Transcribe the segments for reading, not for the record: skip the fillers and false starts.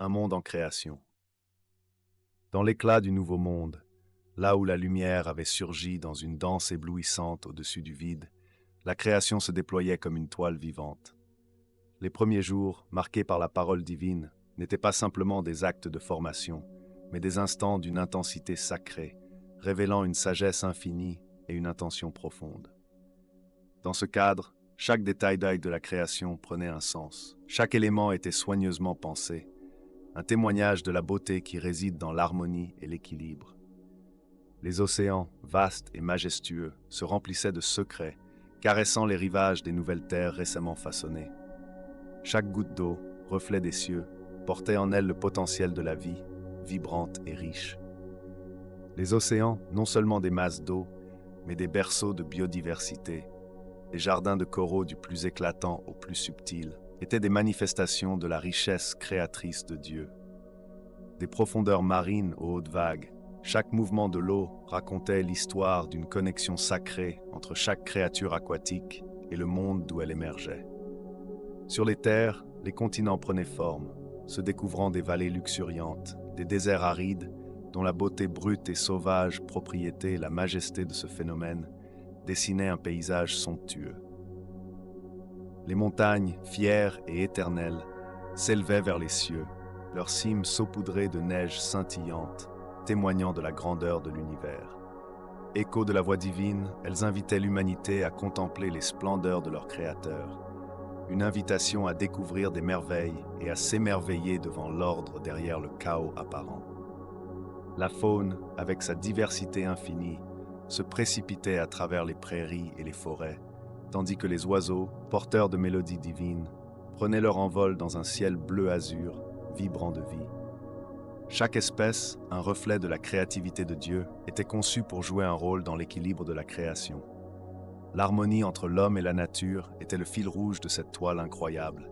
un monde en création. Dans l'éclat du nouveau monde, là où la lumière avait surgi dans une danse éblouissante au-dessus du vide, la création se déployait comme une toile vivante. Les premiers jours, marqués par la parole divine, n'étaient pas simplement des actes de formation, mais des instants d'une intensité sacrée, révélant une sagesse infinie et une intention profonde. Dans ce cadre, chaque détail de la création prenait un sens. Chaque élément était soigneusement pensé, un témoignage de la beauté qui réside dans l'harmonie et l'équilibre. Les océans, vastes et majestueux, se remplissaient de secrets, caressant les rivages des nouvelles terres récemment façonnées. Chaque goutte d'eau, reflet des cieux, portait en elle le potentiel de la vie, vibrante et riche. Les océans, non seulement des masses d'eau, mais des berceaux de biodiversité, des jardins de coraux du plus éclatant au plus subtil, étaient des manifestations de la richesse créatrice de Dieu. Des profondeurs marines aux hautes vagues, chaque mouvement de l'eau racontait l'histoire d'une connexion sacrée entre chaque créature aquatique et le monde d'où elle émergeait. Sur les terres, les continents prenaient forme, se découvrant des vallées luxuriantes, des déserts arides, dont la beauté brute et sauvage propriété la majesté de ce phénomène dessinait un paysage somptueux. Les montagnes, fières et éternelles, s'élevaient vers les cieux, leurs cimes saupoudrées de neige scintillante, témoignant de la grandeur de l'univers. Écho de la voix divine, elles invitaient l'humanité à contempler les splendeurs de leur Créateur. Une invitation à découvrir des merveilles et à s'émerveiller devant l'ordre derrière le chaos apparent. La faune, avec sa diversité infinie, se précipitait à travers les prairies et les forêts, tandis que les oiseaux, porteurs de mélodies divines, prenaient leur envol dans un ciel bleu-azur, vibrant de vie. Chaque espèce, un reflet de la créativité de Dieu, était conçue pour jouer un rôle dans l'équilibre de la création. L'harmonie entre l'homme et la nature était le fil rouge de cette toile incroyable,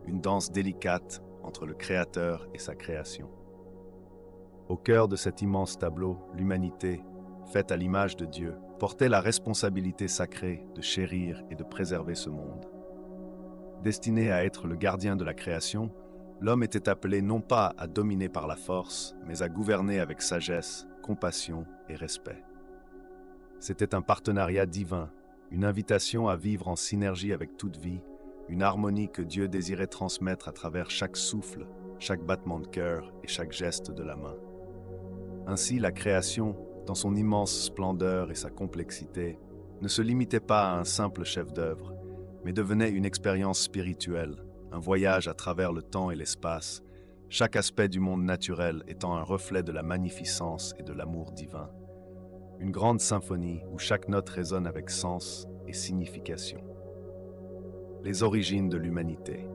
une danse délicate entre le Créateur et sa création. Au cœur de cet immense tableau, l'humanité, faite à l'image de Dieu, portait la responsabilité sacrée de chérir et de préserver ce monde. Destiné à être le gardien de la création, l'homme était appelé non pas à dominer par la force, mais à gouverner avec sagesse, compassion et respect. C'était un partenariat divin, une invitation à vivre en synergie avec toute vie, une harmonie que Dieu désirait transmettre à travers chaque souffle, chaque battement de cœur et chaque geste de la main. Ainsi, la création, dans son immense splendeur et sa complexité, ne se limitait pas à un simple chef-d'œuvre, mais devenait une expérience spirituelle, un voyage à travers le temps et l'espace, chaque aspect du monde naturel étant un reflet de la magnificence et de l'amour divin. Une grande symphonie où chaque note résonne avec sens et signification. Les origines de l'humanité.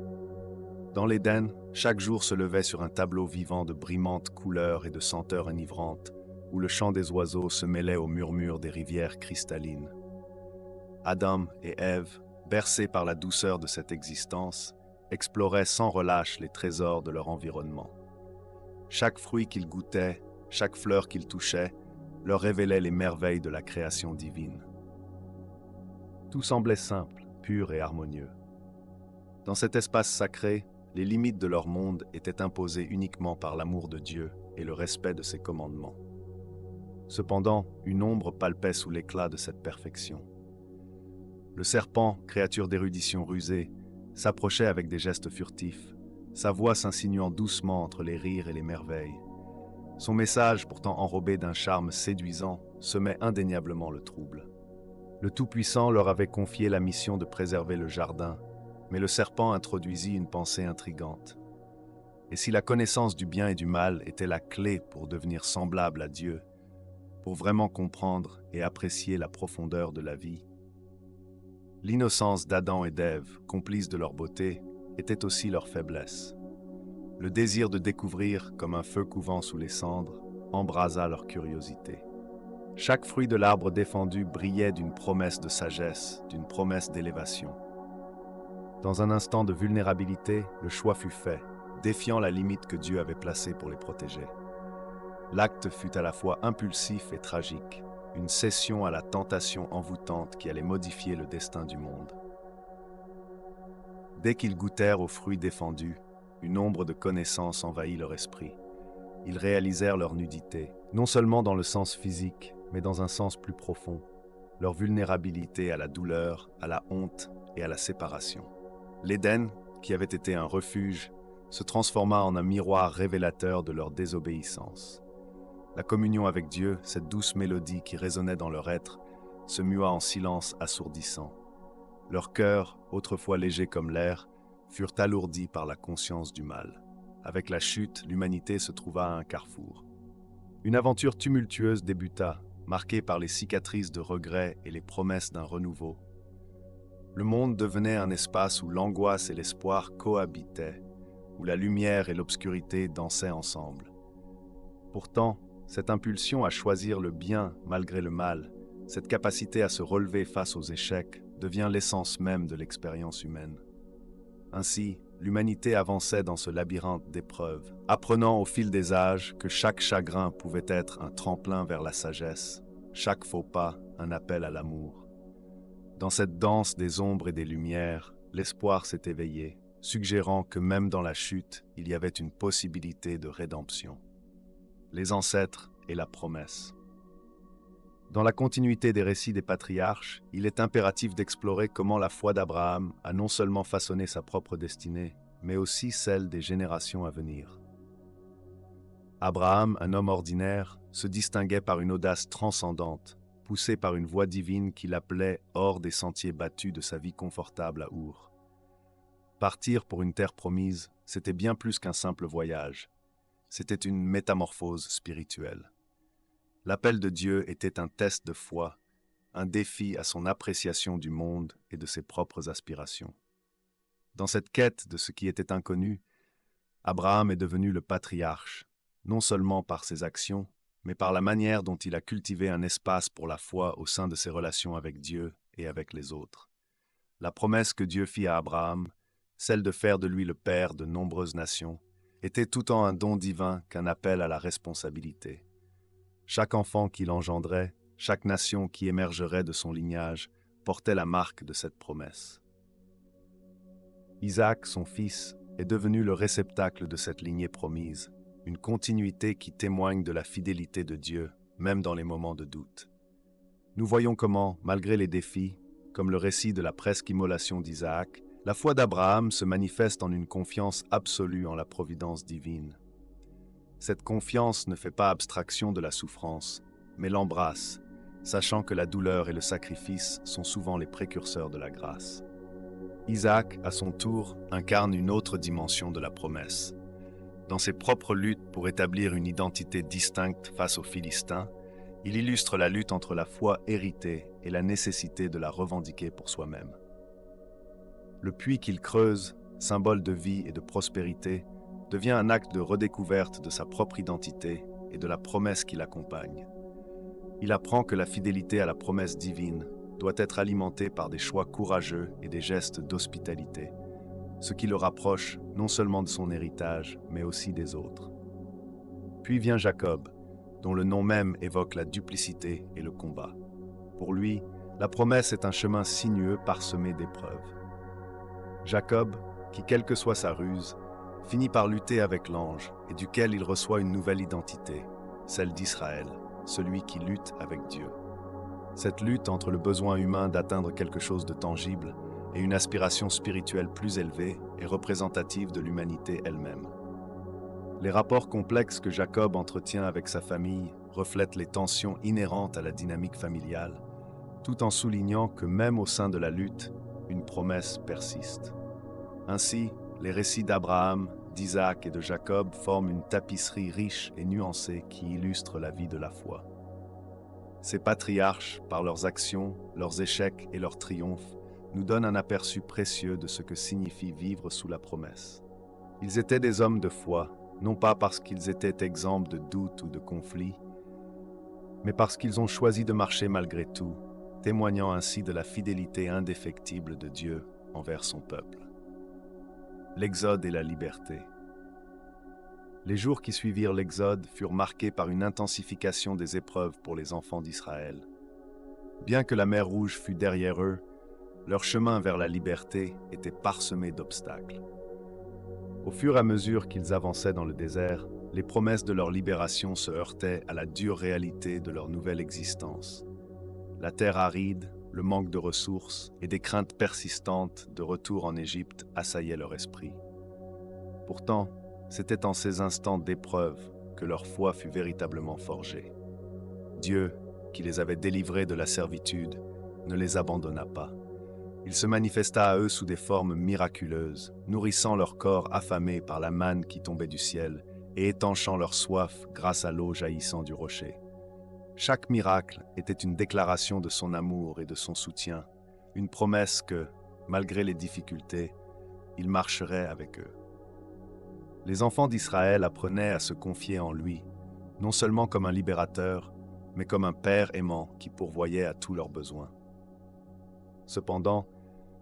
Dans l'Éden, chaque jour se levait sur un tableau vivant de brillantes couleurs et de senteurs enivrantes, où le chant des oiseaux se mêlait au murmure des rivières cristallines. Adam et Ève, bercés par la douceur de cette existence, exploraient sans relâche les trésors de leur environnement. Chaque fruit qu'ils goûtaient, chaque fleur qu'ils touchaient, leur révélait les merveilles de la création divine. Tout semblait simple, pur et harmonieux. Dans cet espace sacré, les limites de leur monde étaient imposées uniquement par l'amour de Dieu et le respect de ses commandements. Cependant, une ombre palpait sous l'éclat de cette perfection. Le serpent, créature d'érudition rusée, s'approchait avec des gestes furtifs, sa voix s'insinuant doucement entre les rires et les merveilles. Son message, pourtant enrobé d'un charme séduisant, semait indéniablement le trouble. Le Tout-Puissant leur avait confié la mission de préserver le jardin, mais le serpent introduisit une pensée intrigante. Et si la connaissance du bien et du mal était la clé pour devenir semblable à Dieu, pour vraiment comprendre et apprécier la profondeur de la vie, l'innocence d'Adam et d'Ève, complices de leur beauté, était aussi leur faiblesse. Le désir de découvrir, comme un feu couvant sous les cendres, embrasa leur curiosité. Chaque fruit de l'arbre défendu brillait d'une promesse de sagesse, d'une promesse d'élévation. Dans un instant de vulnérabilité, le choix fut fait, défiant la limite que Dieu avait placée pour les protéger. L'acte fut à la fois impulsif et tragique, une cession à la tentation envoûtante qui allait modifier le destin du monde. Dès qu'ils goûtèrent aux fruits défendus, une ombre de connaissance envahit leur esprit. Ils réalisèrent leur nudité, non seulement dans le sens physique, mais dans un sens plus profond, leur vulnérabilité à la douleur, à la honte et à la séparation. L'Éden, qui avait été un refuge, se transforma en un miroir révélateur de leur désobéissance. La communion avec Dieu, cette douce mélodie qui résonnait dans leur être, se mua en silence assourdissant. Leurs cœurs, autrefois légers comme l'air, furent alourdis par la conscience du mal. Avec la chute, l'humanité se trouva à un carrefour. Une aventure tumultueuse débuta, marquée par les cicatrices de regrets et les promesses d'un renouveau. Le monde devenait un espace où l'angoisse et l'espoir cohabitaient, où la lumière et l'obscurité dansaient ensemble. Pourtant, cette impulsion à choisir le bien malgré le mal, cette capacité à se relever face aux échecs, devient l'essence même de l'expérience humaine. Ainsi, l'humanité avançait dans ce labyrinthe d'épreuves, apprenant au fil des âges que chaque chagrin pouvait être un tremplin vers la sagesse, chaque faux pas un appel à l'amour. Dans cette danse des ombres et des lumières, l'espoir s'est éveillé, suggérant que même dans la chute, il y avait une possibilité de rédemption. Les ancêtres et la promesse. Dans la continuité des récits des patriarches, il est impératif d'explorer comment la foi d'Abraham a non seulement façonné sa propre destinée, mais aussi celle des générations à venir. Abraham, un homme ordinaire, se distinguait par une audace transcendante, poussé par une voix divine qui l'appelait hors des sentiers battus de sa vie confortable à Our. Partir pour une terre promise, c'était bien plus qu'un simple voyage. C'était une métamorphose spirituelle. L'appel de Dieu était un test de foi, un défi à son appréciation du monde et de ses propres aspirations. Dans cette quête de ce qui était inconnu, Abraham est devenu le patriarche, non seulement par ses actions, mais par la manière dont il a cultivé un espace pour la foi au sein de ses relations avec Dieu et avec les autres. La promesse que Dieu fit à Abraham, celle de faire de lui le père de nombreuses nations, était tout autant un don divin qu'un appel à la responsabilité. Chaque enfant qu'il engendrait, chaque nation qui émergerait de son lignage, portait la marque de cette promesse. Isaac, son fils, est devenu le réceptacle de cette lignée promise, une continuité qui témoigne de la fidélité de Dieu, même dans les moments de doute. Nous voyons comment, malgré les défis, comme le récit de la presque immolation d'Isaac, la foi d'Abraham se manifeste en une confiance absolue en la providence divine. Cette confiance ne fait pas abstraction de la souffrance, mais l'embrasse, sachant que la douleur et le sacrifice sont souvent les précurseurs de la grâce. Isaac, à son tour, incarne une autre dimension de la promesse. Dans ses propres luttes pour établir une identité distincte face aux Philistins, il illustre la lutte entre la foi héritée et la nécessité de la revendiquer pour soi-même. Le puits qu'il creuse, symbole de vie et de prospérité, devient un acte de redécouverte de sa propre identité et de la promesse qui l'accompagne. Il apprend que la fidélité à la promesse divine doit être alimentée par des choix courageux et des gestes d'hospitalité, ce qui le rapproche non seulement de son héritage, mais aussi des autres. Puis vient Jacob, dont le nom même évoque la duplicité et le combat. Pour lui, la promesse est un chemin sinueux parsemé d'épreuves. Jacob, qui quelle que soit sa ruse, finit par lutter avec l'ange et duquel il reçoit une nouvelle identité, celle d'Israël, celui qui lutte avec Dieu. Cette lutte entre le besoin humain d'atteindre quelque chose de tangible et une aspiration spirituelle plus élevée est représentative de l'humanité elle-même. Les rapports complexes que Jacob entretient avec sa famille reflètent les tensions inhérentes à la dynamique familiale, tout en soulignant que même au sein de la lutte, une promesse persiste. Ainsi, les récits d'Abraham, d'Isaac et de Jacob forment une tapisserie riche et nuancée qui illustre la vie de la foi. Ces patriarches, par leurs actions, leurs échecs et leurs triomphes, nous donnent un aperçu précieux de ce que signifie vivre sous la promesse. Ils étaient des hommes de foi, non pas parce qu'ils étaient exempts de doutes ou de conflits, mais parce qu'ils ont choisi de marcher malgré tout, témoignant ainsi de la fidélité indéfectible de Dieu envers son peuple. L'Exode et la liberté. Les jours qui suivirent l'Exode furent marqués par une intensification des épreuves pour les enfants d'Israël. Bien que la mer Rouge fût derrière eux, leur chemin vers la liberté était parsemé d'obstacles. Au fur et à mesure qu'ils avançaient dans le désert, les promesses de leur libération se heurtaient à la dure réalité de leur nouvelle existence. La terre aride, le manque de ressources et des craintes persistantes de retour en Égypte assaillaient leur esprit. Pourtant, c'était en ces instants d'épreuve que leur foi fut véritablement forgée. Dieu, qui les avait délivrés de la servitude, ne les abandonna pas. Il se manifesta à eux sous des formes miraculeuses, nourrissant leur corps affamé par la manne qui tombait du ciel et étanchant leur soif grâce à l'eau jaillissant du rocher. Chaque miracle était une déclaration de son amour et de son soutien, une promesse que, malgré les difficultés, il marcherait avec eux. Les enfants d'Israël apprenaient à se confier en lui, non seulement comme un libérateur, mais comme un père aimant qui pourvoyait à tous leurs besoins. Cependant,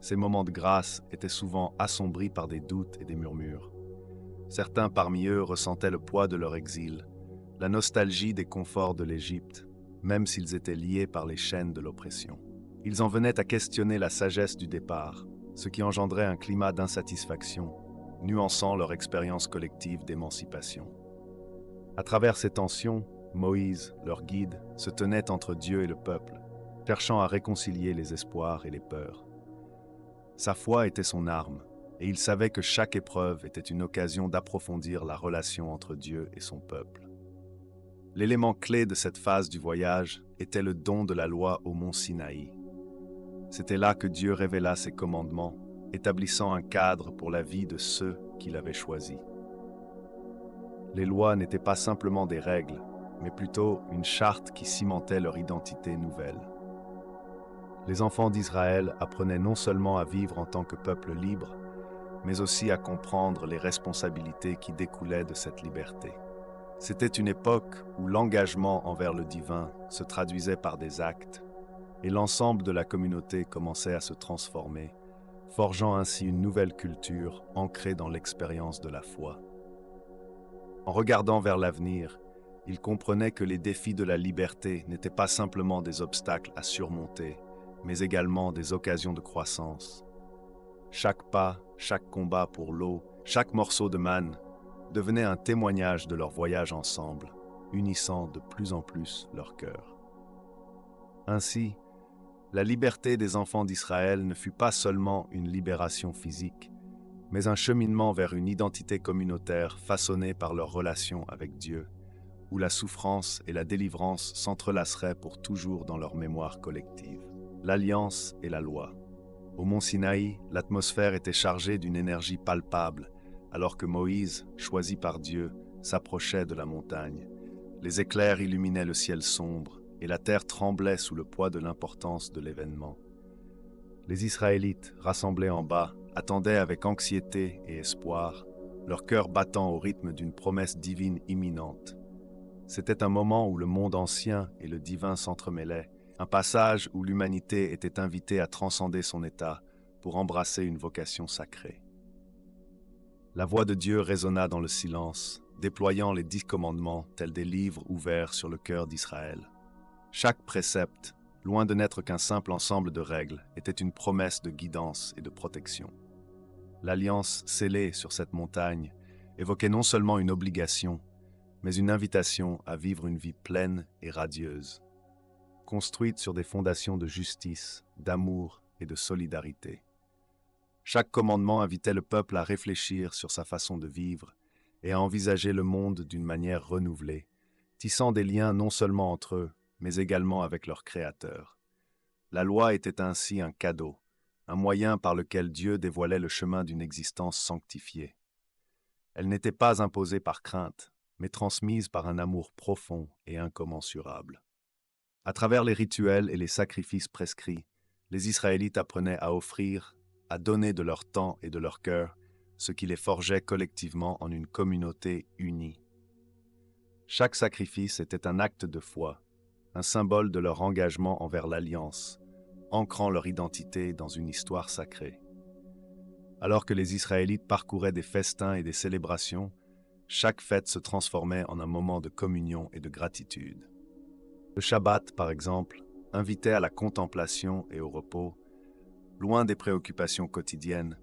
ces moments de grâce étaient souvent assombris par des doutes et des murmures. Certains parmi eux ressentaient le poids de leur exil, la nostalgie des conforts de l'Égypte, même s'ils étaient liés par les chaînes de l'oppression. Ils en venaient à questionner la sagesse du départ, ce qui engendrait un climat d'insatisfaction, nuançant leur expérience collective d'émancipation. À travers ces tensions, Moïse, leur guide, se tenait entre Dieu et le peuple, cherchant à réconcilier les espoirs et les peurs. Sa foi était son arme, et il savait que chaque épreuve était une occasion d'approfondir la relation entre Dieu et son peuple. L'élément clé de cette phase du voyage était le don de la loi au mont Sinaï. C'était là que Dieu révéla ses commandements, établissant un cadre pour la vie de ceux qu'il avait choisis. Les lois n'étaient pas simplement des règles, mais plutôt une charte qui cimentait leur identité nouvelle. Les enfants d'Israël apprenaient non seulement à vivre en tant que peuple libre, mais aussi à comprendre les responsabilités qui découlaient de cette liberté. C'était une époque où l'engagement envers le divin se traduisait par des actes, et l'ensemble de la communauté commençait à se transformer, forgeant ainsi une nouvelle culture ancrée dans l'expérience de la foi. En regardant vers l'avenir, ils comprenaient que les défis de la liberté n'étaient pas simplement des obstacles à surmonter, mais également des occasions de croissance. Chaque pas, chaque combat pour l'eau, chaque morceau de manne devenait un témoignage de leur voyage ensemble, unissant de plus en plus leur cœur. Ainsi, la liberté des enfants d'Israël ne fut pas seulement une libération physique, mais un cheminement vers une identité communautaire façonnée par leur relation avec Dieu, où la souffrance et la délivrance s'entrelaceraient pour toujours dans leur mémoire collective. L'Alliance et la loi. Au mont Sinaï, l'atmosphère était chargée d'une énergie palpable, alors que Moïse, choisi par Dieu, s'approchait de la montagne. Les éclairs illuminaient le ciel sombre, et la terre tremblait sous le poids de l'importance de l'événement. Les Israélites, rassemblés en bas, attendaient avec anxiété et espoir, leur cœur battant au rythme d'une promesse divine imminente. C'était un moment où le monde ancien et le divin s'entremêlaient, un passage où l'humanité était invitée à transcender son état pour embrasser une vocation sacrée. La voix de Dieu résonna dans le silence, déployant les 10 commandements tels des livres ouverts sur le cœur d'Israël. Chaque précepte, loin de n'être qu'un simple ensemble de règles, était une promesse de guidance et de protection. L'alliance scellée sur cette montagne évoquait non seulement une obligation, mais une invitation à vivre une vie pleine et radieuse, construite sur des fondations de justice, d'amour et de solidarité. Chaque commandement invitait le peuple à réfléchir sur sa façon de vivre et à envisager le monde d'une manière renouvelée, tissant des liens non seulement entre eux, mais également avec leur Créateur. La loi était ainsi un cadeau, un moyen par lequel Dieu dévoilait le chemin d'une existence sanctifiée. Elle n'était pas imposée par crainte, mais transmise par un amour profond et incommensurable. À travers les rituels et les sacrifices prescrits, les Israélites apprenaient à offrir, à donner de leur temps et de leur cœur, ce qui les forgeait collectivement en une communauté unie. Chaque sacrifice était un acte de foi, un symbole de leur engagement envers l'Alliance, ancrant leur identité dans une histoire sacrée. Alors que les Israélites parcouraient des festins et des célébrations, chaque fête se transformait en un moment de communion et de gratitude. Le Shabbat, par exemple, invitait à la contemplation et au repos, loin des préoccupations quotidiennes,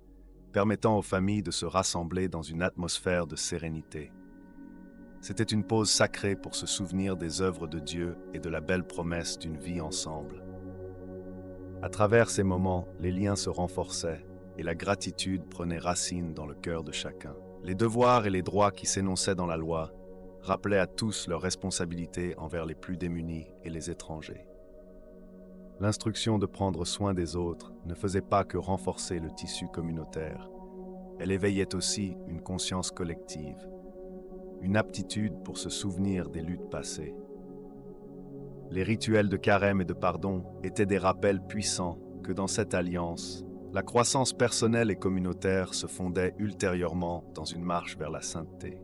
permettant aux familles de se rassembler dans une atmosphère de sérénité. C'était une pause sacrée pour se souvenir des œuvres de Dieu et de la belle promesse d'une vie ensemble. À travers ces moments, les liens se renforçaient et la gratitude prenait racine dans le cœur de chacun. Les devoirs et les droits qui s'énonçaient dans la loi rappelaient à tous leurs responsabilités envers les plus démunis et les étrangers. L'instruction de prendre soin des autres ne faisait pas que renforcer le tissu communautaire. Elle éveillait aussi une conscience collective, une aptitude pour se souvenir des luttes passées. Les rituels de carême et de pardon étaient des rappels puissants que dans cette alliance, la croissance personnelle et communautaire se fondait ultérieurement dans une marche vers la sainteté.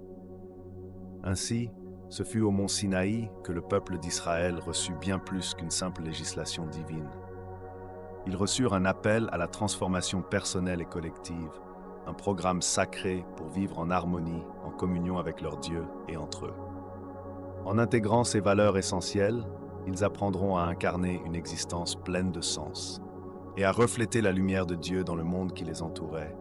Ainsi, ce fut au mont Sinaï que le peuple d'Israël reçut bien plus qu'une simple législation divine. Ils reçurent un appel à la transformation personnelle et collective, un programme sacré pour vivre en harmonie, en communion avec leur Dieu et entre eux. En intégrant ces valeurs essentielles, ils apprendront à incarner une existence pleine de sens et à refléter la lumière de Dieu dans le monde qui les entourait,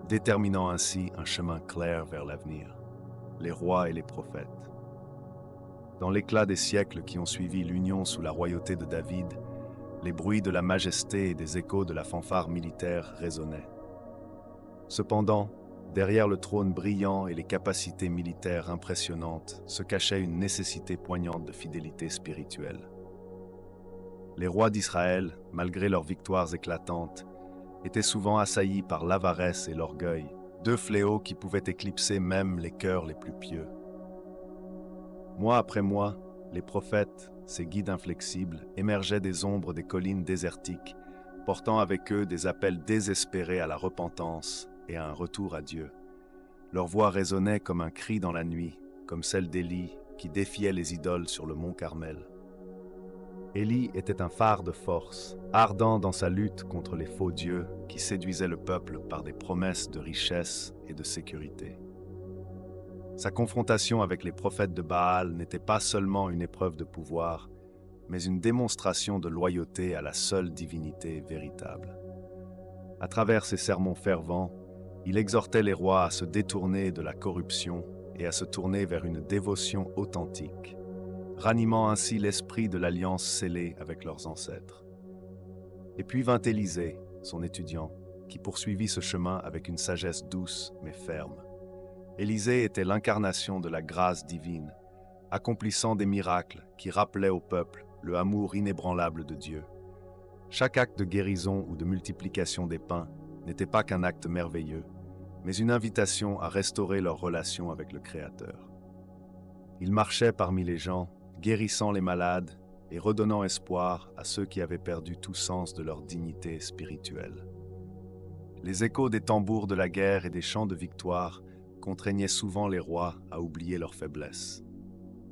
déterminant ainsi un chemin clair vers l'avenir, les rois et les prophètes. Dans l'éclat des siècles qui ont suivi l'union sous la royauté de David, les bruits de la majesté et des échos de la fanfare militaire résonnaient. Cependant, derrière le trône brillant et les capacités militaires impressionnantes se cachait une nécessité poignante de fidélité spirituelle. Les rois d'Israël, malgré leurs victoires éclatantes, étaient souvent assaillis par l'avaresse et l'orgueil, deux fléaux qui pouvaient éclipser même les cœurs les plus pieux. Mois après mois, les prophètes, ces guides inflexibles, émergeaient des ombres des collines désertiques, portant avec eux des appels désespérés à la repentance et à un retour à Dieu. Leur voix résonnait comme un cri dans la nuit, comme celle d'Élie qui défiait les idoles sur le mont Carmel. Élie était un phare de force, ardent dans sa lutte contre les faux dieux qui séduisaient le peuple par des promesses de richesse et de sécurité. Sa confrontation avec les prophètes de Baal n'était pas seulement une épreuve de pouvoir, mais une démonstration de loyauté à la seule divinité véritable. À travers ses sermons fervents, il exhortait les rois à se détourner de la corruption et à se tourner vers une dévotion authentique, ranimant ainsi l'esprit de l'alliance scellée avec leurs ancêtres. Et puis vint Élisée, son étudiant, qui poursuivit ce chemin avec une sagesse douce mais ferme. Élisée était l'incarnation de la grâce divine, accomplissant des miracles qui rappelaient au peuple le amour inébranlable de Dieu. Chaque acte de guérison ou de multiplication des pains n'était pas qu'un acte merveilleux, mais une invitation à restaurer leur relation avec le Créateur. Il marchait parmi les gens, guérissant les malades et redonnant espoir à ceux qui avaient perdu tout sens de leur dignité spirituelle. Les échos des tambours de la guerre et des chants de victoire contraignaient souvent les rois à oublier leurs faiblesses.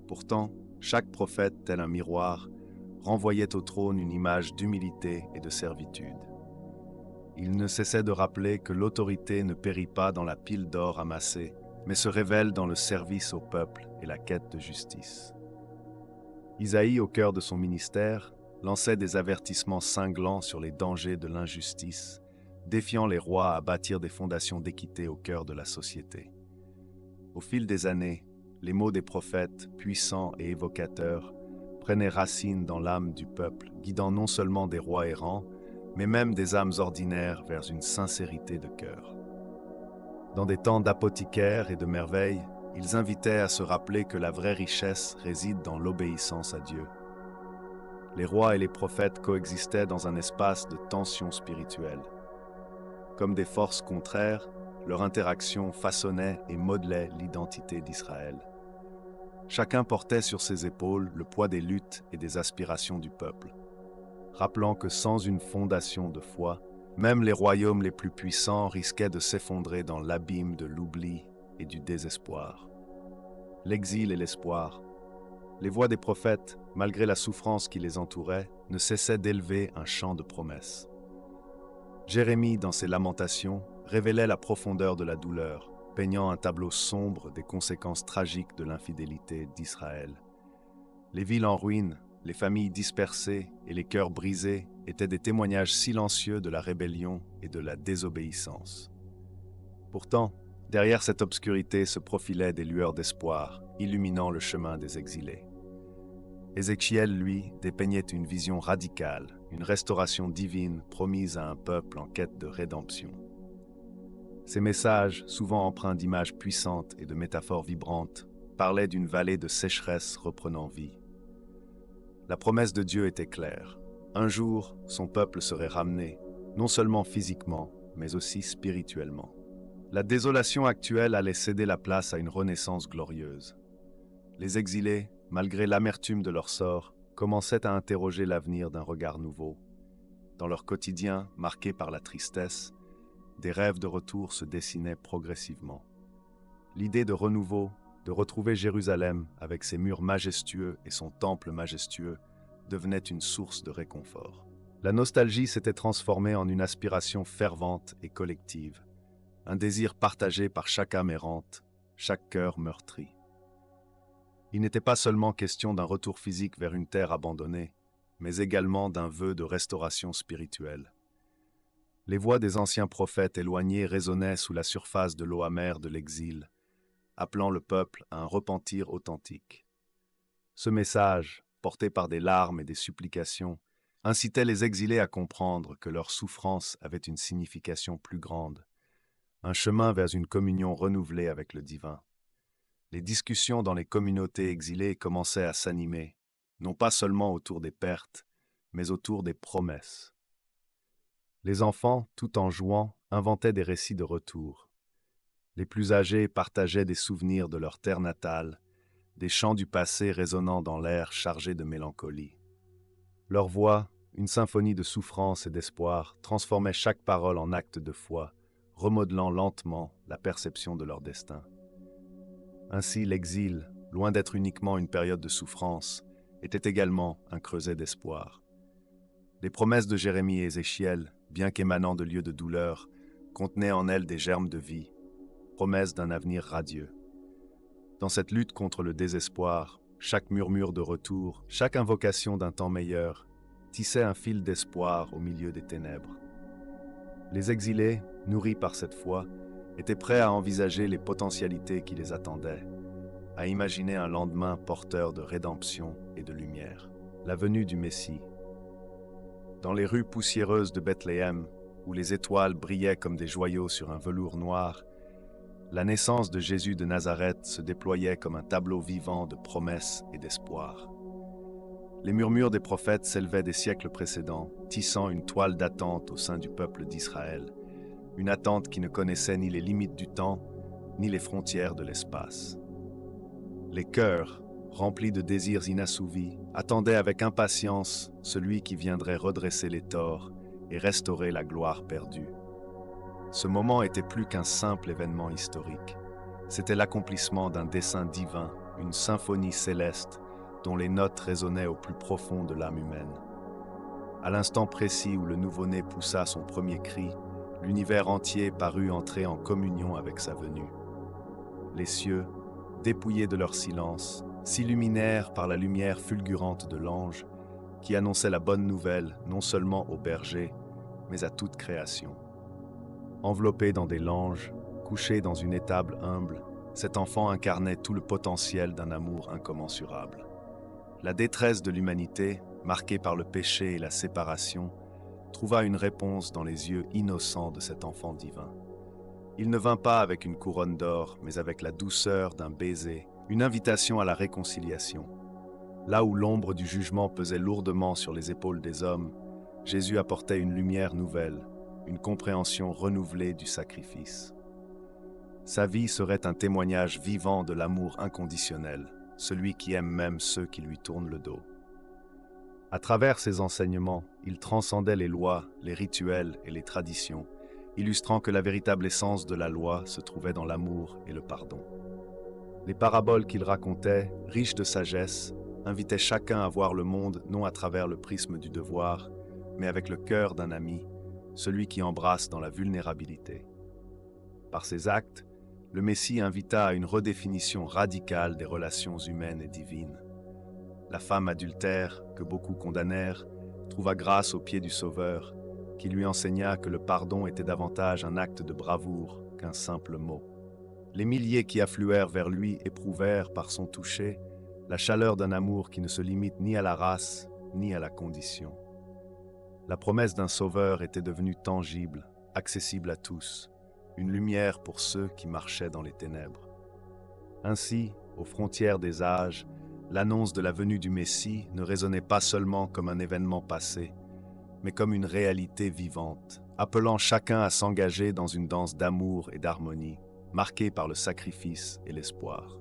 Pourtant, chaque prophète, tel un miroir, renvoyait au trône une image d'humilité et de servitude. Il ne cessait de rappeler que l'autorité ne périt pas dans la pile d'or amassée, mais se révèle dans le service au peuple et la quête de justice. Isaïe, au cœur de son ministère, lançait des avertissements cinglants sur les dangers de l'injustice, défiant les rois à bâtir des fondations d'équité au cœur de la société. Au fil des années, les mots des prophètes, puissants et évocateurs, prenaient racine dans l'âme du peuple, guidant non seulement des rois errants, mais même des âmes ordinaires vers une sincérité de cœur. Dans des temps d'apothicaires et de merveilles, ils invitaient à se rappeler que la vraie richesse réside dans l'obéissance à Dieu. Les rois et les prophètes coexistaient dans un espace de tension spirituelle. Comme des forces contraires, leur interaction façonnait et modelait l'identité d'Israël. Chacun portait sur ses épaules le poids des luttes et des aspirations du peuple, rappelant que sans une fondation de foi, même les royaumes les plus puissants risquaient de s'effondrer dans l'abîme de l'oubli et du désespoir. L'exil et l'espoir. Les voix des prophètes, malgré la souffrance qui les entourait, ne cessaient d'élever un chant de promesses. Jérémie, dans ses lamentations, révélait la profondeur de la douleur, peignant un tableau sombre des conséquences tragiques de l'infidélité d'Israël. Les villes en ruine, les familles dispersées et les cœurs brisés étaient des témoignages silencieux de la rébellion et de la désobéissance. Pourtant, derrière cette obscurité se profilaient des lueurs d'espoir, illuminant le chemin des exilés. Ézéchiel, lui, dépeignait une vision radicale, une restauration divine promise à un peuple en quête de rédemption. Ces messages, souvent empreints d'images puissantes et de métaphores vibrantes, parlaient d'une vallée de sécheresse reprenant vie. La promesse de Dieu était claire. Un jour, son peuple serait ramené, non seulement physiquement, mais aussi spirituellement. La désolation actuelle allait céder la place à une renaissance glorieuse. Les exilés, malgré l'amertume de leur sort, commençaient à interroger l'avenir d'un regard nouveau. Dans leur quotidien, marqué par la tristesse, des rêves de retour se dessinaient progressivement. L'idée de renouveau, de retrouver Jérusalem avec ses murs majestueux et son temple majestueux, devenait une source de réconfort. La nostalgie s'était transformée en une aspiration fervente et collective, un désir partagé par chaque âme errante, chaque cœur meurtri. Il n'était pas seulement question d'un retour physique vers une terre abandonnée, mais également d'un vœu de restauration spirituelle. Les voix des anciens prophètes éloignés résonnaient sous la surface de l'eau amère de l'exil, appelant le peuple à un repentir authentique. Ce message, porté par des larmes et des supplications, incitait les exilés à comprendre que leur souffrance avait une signification plus grande, un chemin vers une communion renouvelée avec le divin. Les discussions dans les communautés exilées commençaient à s'animer, non pas seulement autour des pertes, mais autour des promesses. Les enfants, tout en jouant, inventaient des récits de retour. Les plus âgés partageaient des souvenirs de leur terre natale, des chants du passé résonnant dans l'air chargé de mélancolie. Leur voix, une symphonie de souffrance et d'espoir, transformait chaque parole en acte de foi, remodelant lentement la perception de leur destin. Ainsi, l'exil, loin d'être uniquement une période de souffrance, était également un creuset d'espoir. Les promesses de Jérémie et Ézéchiel, bien qu'émanant de lieux de douleur, contenaient en elles des germes de vie, promesses d'un avenir radieux. Dans cette lutte contre le désespoir, chaque murmure de retour, chaque invocation d'un temps meilleur, tissait un fil d'espoir au milieu des ténèbres. Les exilés, nourris par cette foi, étaient prêts à envisager les potentialités qui les attendaient, à imaginer un lendemain porteur de rédemption et de lumière, la venue du Messie. Dans les rues poussiéreuses de Bethléem, où les étoiles brillaient comme des joyaux sur un velours noir, la naissance de Jésus de Nazareth se déployait comme un tableau vivant de promesses et d'espoir. Les murmures des prophètes s'élevaient des siècles précédents, tissant une toile d'attente au sein du peuple d'Israël, une attente qui ne connaissait ni les limites du temps, ni les frontières de l'espace. Les cœurs, remplis de désirs inassouvis, attendaient avec impatience celui qui viendrait redresser les torts et restaurer la gloire perdue. Ce moment était plus qu'un simple événement historique. C'était l'accomplissement d'un dessein divin, une symphonie céleste dont les notes résonnaient au plus profond de l'âme humaine. À l'instant précis où le nouveau-né poussa son premier cri, l'univers entier parut entrer en communion avec sa venue. Les cieux, dépouillés de leur silence, s'illuminèrent par la lumière fulgurante de l'ange qui annonçait la bonne nouvelle non seulement aux bergers, mais à toute création. Enveloppé dans des langes, couché dans une étable humble, cet enfant incarnait tout le potentiel d'un amour incommensurable. La détresse de l'humanité, marquée par le péché et la séparation, trouva une réponse dans les yeux innocents de cet enfant divin. Il ne vint pas avec une couronne d'or, mais avec la douceur d'un baiser, une invitation à la réconciliation. Là où l'ombre du jugement pesait lourdement sur les épaules des hommes, Jésus apportait une lumière nouvelle, une compréhension renouvelée du sacrifice. Sa vie serait un témoignage vivant de l'amour inconditionnel, celui qui aime même ceux qui lui tournent le dos. À travers ses enseignements, il transcendait les lois, les rituels et les traditions, illustrant que la véritable essence de la loi se trouvait dans l'amour et le pardon. Les paraboles qu'il racontait, riches de sagesse, invitaient chacun à voir le monde non à travers le prisme du devoir, mais avec le cœur d'un ami, celui qui embrasse dans la vulnérabilité. Par ses actes, le Messie invita à une redéfinition radicale des relations humaines et divines. La femme adultère, que beaucoup condamnèrent, trouva grâce aux pieds du Sauveur, qui lui enseigna que le pardon était davantage un acte de bravoure qu'un simple mot. Les milliers qui affluèrent vers lui éprouvèrent, par son toucher, la chaleur d'un amour qui ne se limite ni à la race, ni à la condition. La promesse d'un sauveur était devenue tangible, accessible à tous, une lumière pour ceux qui marchaient dans les ténèbres. Ainsi, aux frontières des âges, l'annonce de la venue du Messie ne résonnait pas seulement comme un événement passé, mais comme une réalité vivante, appelant chacun à s'engager dans une danse d'amour et d'harmonie, marquée par le sacrifice et l'espoir.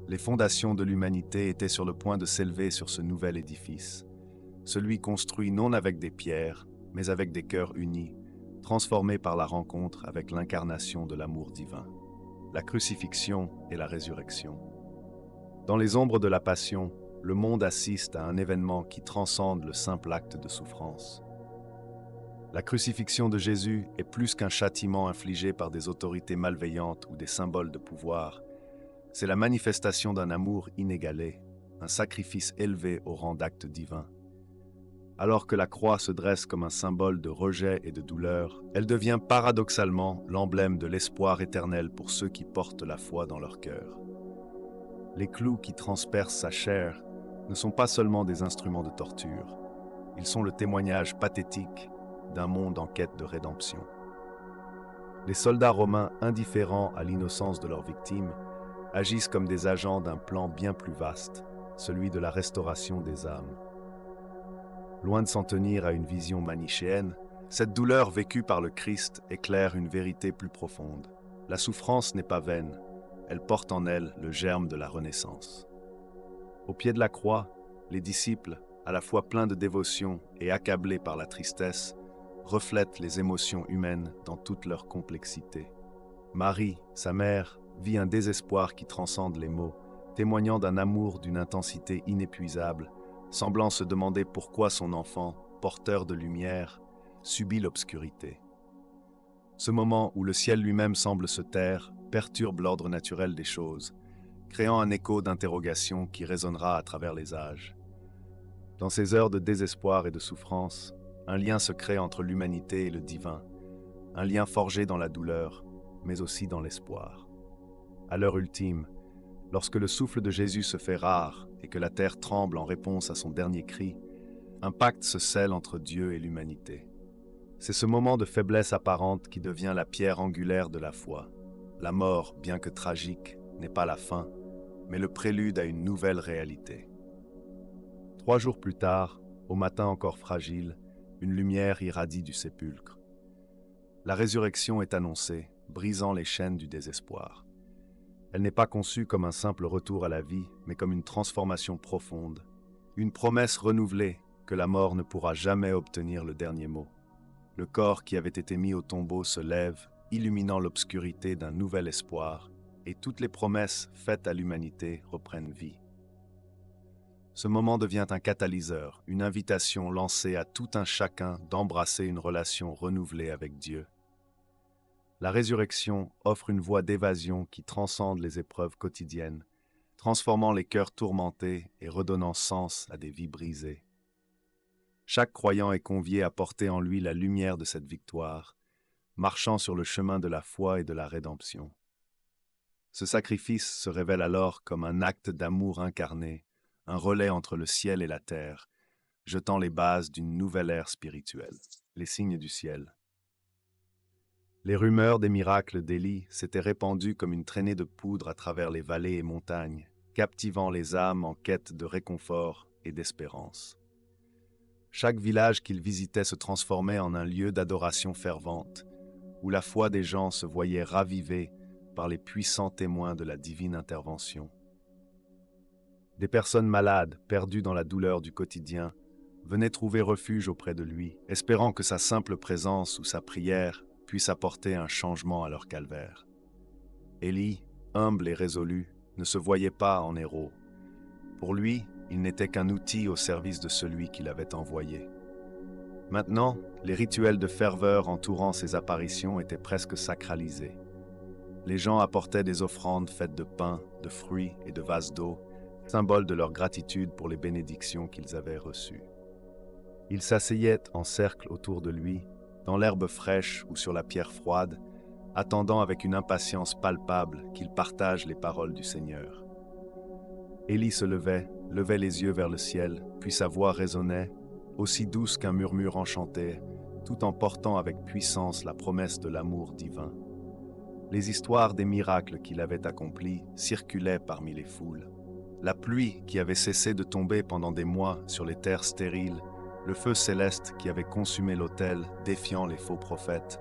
Les fondations de l'humanité étaient sur le point de s'élever sur ce nouvel édifice, celui construit non avec des pierres, mais avec des cœurs unis, transformés par la rencontre avec l'incarnation de l'amour divin, la crucifixion et la résurrection. Dans les ombres de la Passion, le monde assiste à un événement qui transcende le simple acte de souffrance. La crucifixion de Jésus est plus qu'un châtiment infligé par des autorités malveillantes ou des symboles de pouvoir. C'est la manifestation d'un amour inégalé, un sacrifice élevé au rang d'acte divin. Alors que la croix se dresse comme un symbole de rejet et de douleur, elle devient paradoxalement l'emblème de l'espoir éternel pour ceux qui portent la foi dans leur cœur. Les clous qui transpercent sa chair ne sont pas seulement des instruments de torture, ils sont le témoignage pathétique d'un monde en quête de rédemption. Les soldats romains, indifférents à l'innocence de leurs victimes, agissent comme des agents d'un plan bien plus vaste, celui de la restauration des âmes. Loin de s'en tenir à une vision manichéenne, cette douleur vécue par le Christ éclaire une vérité plus profonde. La souffrance n'est pas vaine, elle porte en elle le germe de la renaissance. Au pied de la croix, les disciples, à la fois pleins de dévotion et accablés par la tristesse, reflètent les émotions humaines dans toute leur complexité. Marie, sa mère, vit un désespoir qui transcende les mots, témoignant d'un amour d'une intensité inépuisable, semblant se demander pourquoi son enfant, porteur de lumière, subit l'obscurité. Ce moment où le ciel lui-même semble se taire perturbe l'ordre naturel des choses, créant un écho d'interrogation qui résonnera à travers les âges. Dans ces heures de désespoir et de souffrance, un lien se crée entre l'humanité et le divin, un lien forgé dans la douleur, mais aussi dans l'espoir. À l'heure ultime, lorsque le souffle de Jésus se fait rare et que la terre tremble en réponse à son dernier cri, un pacte se scelle entre Dieu et l'humanité. C'est ce moment de faiblesse apparente qui devient la pierre angulaire de la foi. La mort, bien que tragique, n'est pas la fin, mais le prélude à une nouvelle réalité. 3 jours plus tard, au matin encore fragile, une lumière irradie du sépulcre. La résurrection est annoncée, brisant les chaînes du désespoir. Elle n'est pas conçue comme un simple retour à la vie, mais comme une transformation profonde, une promesse renouvelée que la mort ne pourra jamais obtenir le dernier mot. Le corps qui avait été mis au tombeau se lève, illuminant l'obscurité d'un nouvel espoir, et toutes les promesses faites à l'humanité reprennent vie. Ce moment devient un catalyseur, une invitation lancée à tout un chacun d'embrasser une relation renouvelée avec Dieu. La résurrection offre une voie d'évasion qui transcende les épreuves quotidiennes, transformant les cœurs tourmentés et redonnant sens à des vies brisées. Chaque croyant est convié à porter en lui la lumière de cette victoire, marchant sur le chemin de la foi et de la rédemption. Ce sacrifice se révèle alors comme un acte d'amour incarné, un relais entre le ciel et la terre, jetant les bases d'une nouvelle ère spirituelle, les signes du ciel. Les rumeurs des miracles d'Élie s'étaient répandues comme une traînée de poudre à travers les vallées et montagnes, captivant les âmes en quête de réconfort et d'espérance. Chaque village qu'il visitait se transformait en un lieu d'adoration fervente, où la foi des gens se voyait ravivée par les puissants témoins de la divine intervention. Des personnes malades, perdues dans la douleur du quotidien, venaient trouver refuge auprès de lui, espérant que sa simple présence ou sa prière puisse apporter un changement à leur calvaire. Élie, humble et résolu, ne se voyait pas en héros. Pour lui, il n'était qu'un outil au service de celui qui l'avait envoyé. Maintenant, les rituels de ferveur entourant ces apparitions étaient presque sacralisés. Les gens apportaient des offrandes faites de pain, de fruits et de vases d'eau, symbole de leur gratitude pour les bénédictions qu'ils avaient reçues. Ils s'asseyaient en cercle autour de lui, dans l'herbe fraîche ou sur la pierre froide, attendant avec une impatience palpable qu'il partage les paroles du Seigneur. Élie se levait les yeux vers le ciel, puis sa voix résonnait, aussi douce qu'un murmure enchanté, tout en portant avec puissance la promesse de l'amour divin. Les histoires des miracles qu'il avait accomplis circulaient parmi les foules. La pluie qui avait cessé de tomber pendant des mois sur les terres stériles, le feu céleste qui avait consumé l'autel, défiant les faux prophètes,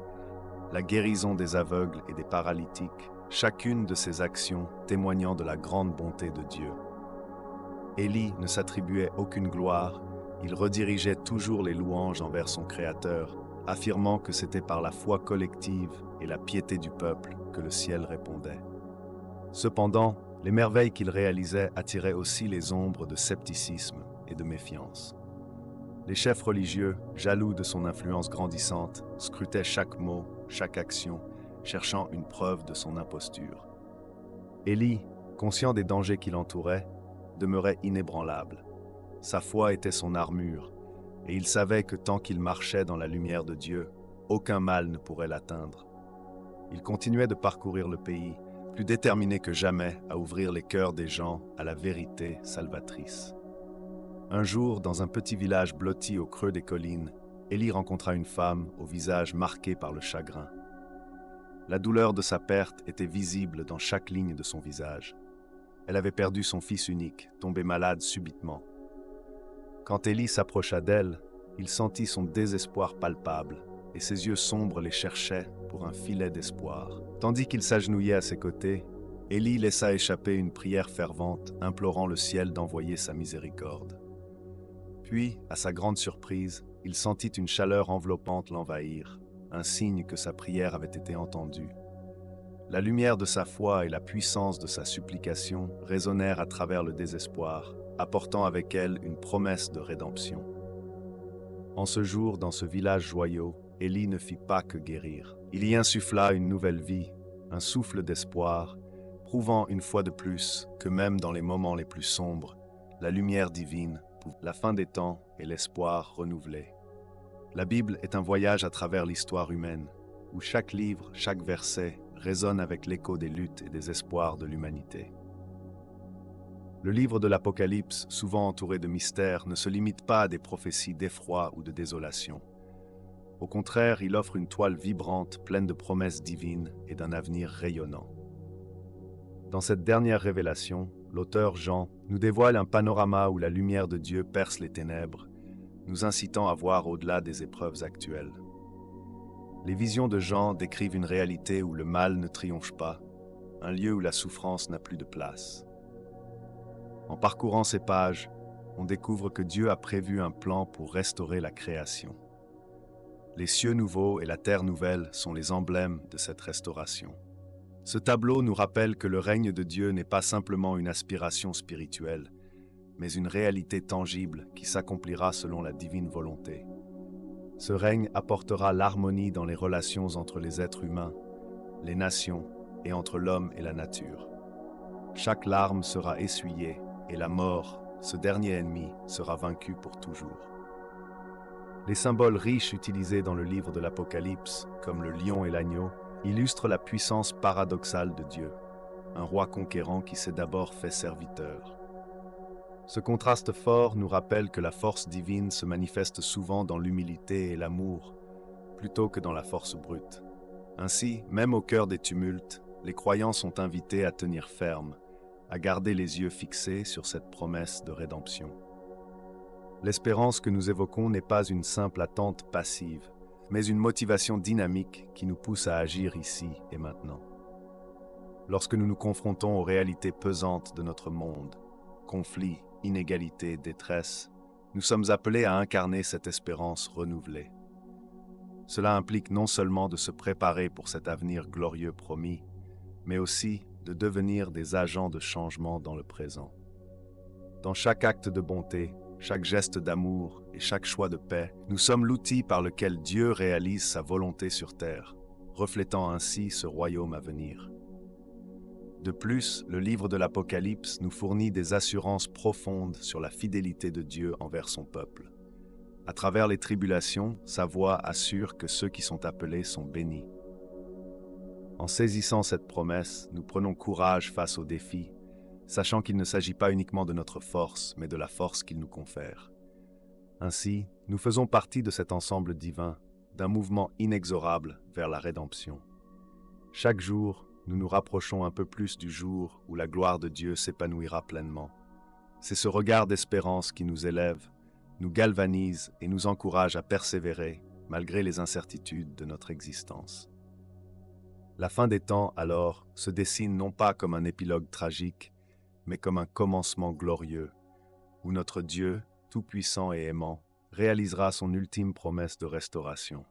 la guérison des aveugles et des paralytiques, chacune de ces actions témoignant de la grande bonté de Dieu. Élie ne s'attribuait aucune gloire, il redirigeait toujours les louanges envers son Créateur, affirmant que c'était par la foi collective et la piété du peuple que le ciel répondait. Cependant, les merveilles qu'il réalisait attiraient aussi les ombres de scepticisme et de méfiance. Les chefs religieux, jaloux de son influence grandissante, scrutaient chaque mot, chaque action, cherchant une preuve de son imposture. Élie, conscient des dangers qui l'entouraient, demeurait inébranlable. Sa foi était son armure, et il savait que tant qu'il marchait dans la lumière de Dieu, aucun mal ne pourrait l'atteindre. Il continuait de parcourir le pays, plus déterminé que jamais à ouvrir les cœurs des gens à la vérité salvatrice. Un jour, dans un petit village blotti au creux des collines, Élie rencontra une femme au visage marqué par le chagrin. La douleur de sa perte était visible dans chaque ligne de son visage. Elle avait perdu son fils unique, tombé malade subitement. Quand Élie s'approcha d'elle, il sentit son désespoir palpable, et ses yeux sombres les cherchaient pour un filet d'espoir. Tandis qu'il s'agenouillait à ses côtés, Élie laissa échapper une prière fervente, implorant le ciel d'envoyer sa miséricorde. Puis, à sa grande surprise, il sentit une chaleur enveloppante l'envahir, un signe que sa prière avait été entendue. La lumière de sa foi et la puissance de sa supplication résonnèrent à travers le désespoir, apportant avec elle une promesse de rédemption. En ce jour, dans ce village joyeux, Élie ne fit pas que guérir. Il y insuffla une nouvelle vie, un souffle d'espoir, prouvant une fois de plus que même dans les moments les plus sombres, la lumière divine, la fin des temps et l'espoir renouvelé. La Bible est un voyage à travers l'histoire humaine, où chaque livre, chaque verset résonne avec l'écho des luttes et des espoirs de l'humanité. Le livre de l'Apocalypse, souvent entouré de mystères, ne se limite pas à des prophéties d'effroi ou de désolation. Au contraire, il offre une toile vibrante, pleine de promesses divines et d'un avenir rayonnant. Dans cette dernière révélation, l'auteur Jean nous dévoile un panorama où la lumière de Dieu perce les ténèbres, nous incitant à voir au-delà des épreuves actuelles. Les visions de Jean décrivent une réalité où le mal ne triomphe pas, un lieu où la souffrance n'a plus de place. En parcourant ces pages, on découvre que Dieu a prévu un plan pour restaurer la création. Les cieux nouveaux et la terre nouvelle sont les emblèmes de cette restauration. Ce tableau nous rappelle que le règne de Dieu n'est pas simplement une aspiration spirituelle, mais une réalité tangible qui s'accomplira selon la divine volonté. Ce règne apportera l'harmonie dans les relations entre les êtres humains, les nations et entre l'homme et la nature. Chaque larme sera essuyée et la mort, ce dernier ennemi, sera vaincu pour toujours. Les symboles riches utilisés dans le livre de l'Apocalypse, comme le lion et l'agneau, illustrent la puissance paradoxale de Dieu, un roi conquérant qui s'est d'abord fait serviteur. Ce contraste fort nous rappelle que la force divine se manifeste souvent dans l'humilité et l'amour, plutôt que dans la force brute. Ainsi, même au cœur des tumultes, les croyants sont invités à tenir ferme, à garder les yeux fixés sur cette promesse de rédemption. L'espérance que nous évoquons n'est pas une simple attente passive, mais une motivation dynamique qui nous pousse à agir ici et maintenant. Lorsque nous nous confrontons aux réalités pesantes de notre monde, conflits, inégalités, détresse, nous sommes appelés à incarner cette espérance renouvelée. Cela implique non seulement de se préparer pour cet avenir glorieux promis, mais aussi de devenir des agents de changement dans le présent. Dans chaque acte de bonté, chaque geste d'amour et chaque choix de paix, nous sommes l'outil par lequel Dieu réalise sa volonté sur terre, reflétant ainsi ce royaume à venir. De plus, le livre de l'Apocalypse nous fournit des assurances profondes sur la fidélité de Dieu envers son peuple. À travers les tribulations, sa voix assure que ceux qui sont appelés sont bénis. En saisissant cette promesse, nous prenons courage face aux défis, sachant qu'il ne s'agit pas uniquement de notre force, mais de la force qu'il nous confère. Ainsi, nous faisons partie de cet ensemble divin, d'un mouvement inexorable vers la rédemption. Chaque jour, nous nous rapprochons un peu plus du jour où la gloire de Dieu s'épanouira pleinement. C'est ce regard d'espérance qui nous élève, nous galvanise et nous encourage à persévérer malgré les incertitudes de notre existence. La fin des temps, alors, se dessine non pas comme un épilogue tragique, mais comme un commencement glorieux, où notre Dieu, tout-puissant et aimant, réalisera son ultime promesse de restauration.